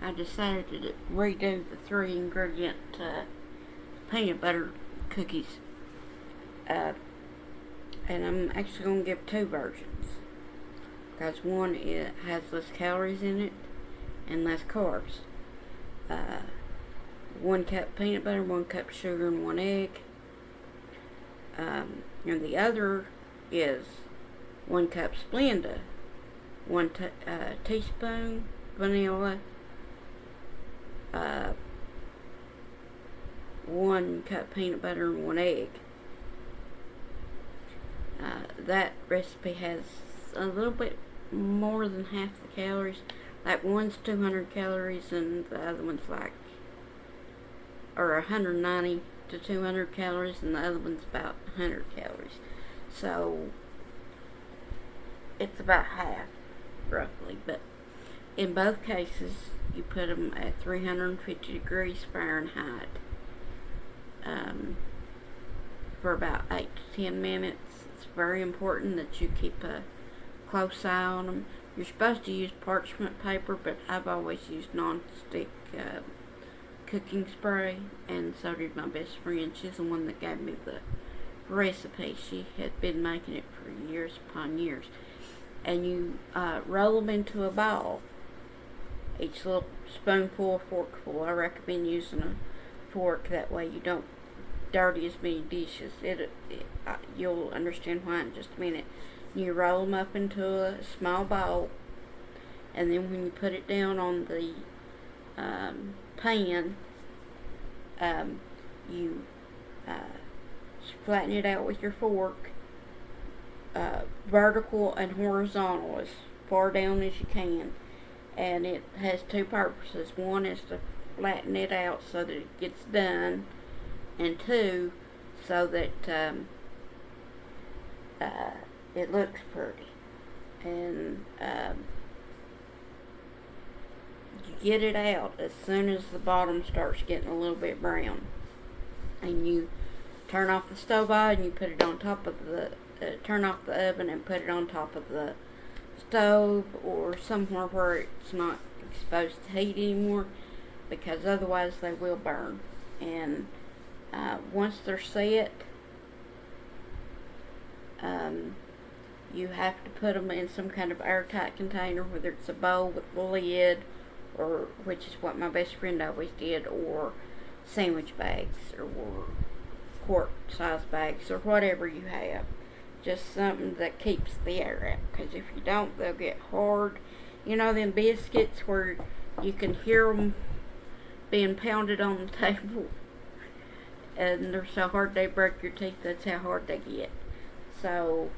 I decided to redo the 3 ingredient peanut butter cookies. Uh, and I'm actually going to give 2 versions. Because one has less calories in it and less carbs. 1 cup peanut butter, 1 cup sugar, and 1 egg. And the other is 1 cup Splenda, 1 teaspoon vanilla, 1 cup peanut butter, and 1 egg. That recipe has a little bit more than half the calories. Like one's 200 calories and the other one's or 190 to 200 calories, and the other one's about 100 calories. So it's about half, roughly. But in both cases, you put them at 350 degrees Fahrenheit for about 8 to 10 minutes. It's very important that you keep a close eye on them. You're supposed to use parchment paper, but I've always used non-stick cooking spray, and so did my best friend. She's the one that gave me the recipe. She had been making it for years upon years. And you roll them into a ball. Each little spoonful or forkful. I recommend using a fork, that way you don't dirty as many dishes. You'll understand why in just a minute. You roll them up into a small bowl, and then when you put it down on the pan, you flatten it out with your fork, vertical and horizontal, as far down as you can. And it has 2 purposes. One is to flatten it out so that it gets done, and 2, so that it looks pretty. And you get it out as soon as the bottom starts getting a little bit brown, and you turn off the stove and you put it on top of the turn off the oven and put it on top of the stove, or somewhere where it's not exposed to heat anymore, because otherwise they will burn. And once they're set, you have to put them in some kind of airtight container, whether it's a bowl with a lid, or which is what my best friend always did, or sandwich bags, or quart size bags, or whatever you have. Just something that keeps the air out, because if you don't, they'll get hard. You know them biscuits where you can hear them being pounded on the table, and they're so hard they break your teeth. That's how hard they get. So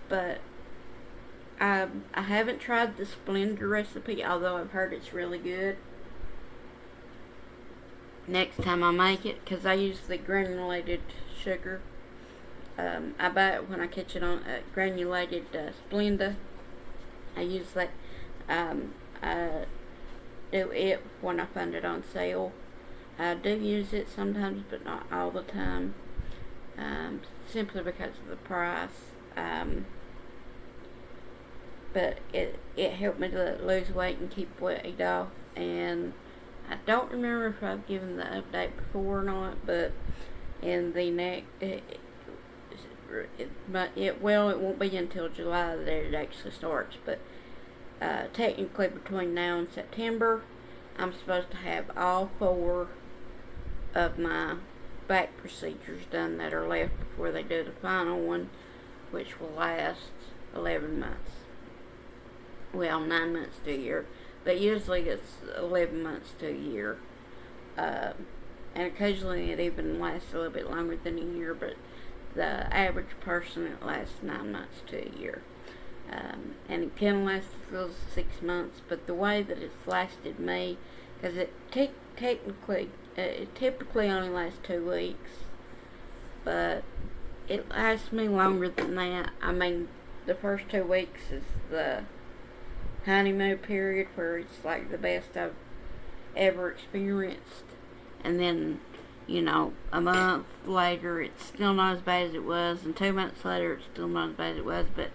but I haven't tried the Splenda recipe, although I've heard it's really good. Next time I make it, because I use the granulated sugar. I buy it when I catch it on granulated Splenda. I use that. I do it when I find it on sale. I do use it sometimes, but not all the time, simply because of the price. But it helped me to lose weight and keep weight off. And I don't remember if I've given the update before or not, but in the next, it won't be until July that it actually starts. But technically, between now and September, I'm supposed to have all 4 of my back procedures done that are left before they do the final one, which will last 11 months. Well, 9 months to a year, but usually it's 11 months to a year. And occasionally it even lasts a little bit longer than a year, but the average person, it lasts 9 months to a year. And it can last those 6 months, but the way that it's lasted me, because it typically only lasts 2 weeks, but it lasts me longer than that. I mean, the first 2 weeks is the honeymoon period, where it's like the best I've ever experienced, and then, you know, a month later it's still not as bad as it was, and 2 months later it's still not as bad as it was, but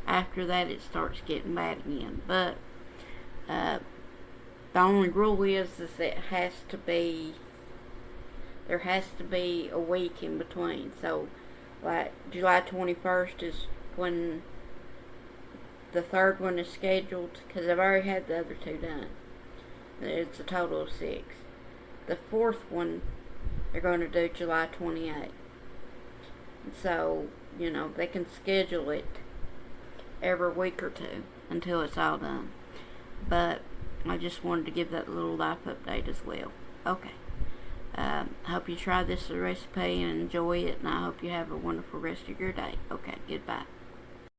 after that it starts getting bad again. But The only rule is it has to be, there has to be a week in between. So, like July 21st is when the third one is scheduled, because I've already had the other two done. It's a total of 6. The fourth one, they're going to do July 28th. So, they can schedule it every week or two until it's all done. But I just wanted to give that little life update as well. Okay. I hope you try this recipe and enjoy it, and I hope you have a wonderful rest of your day. Okay, goodbye.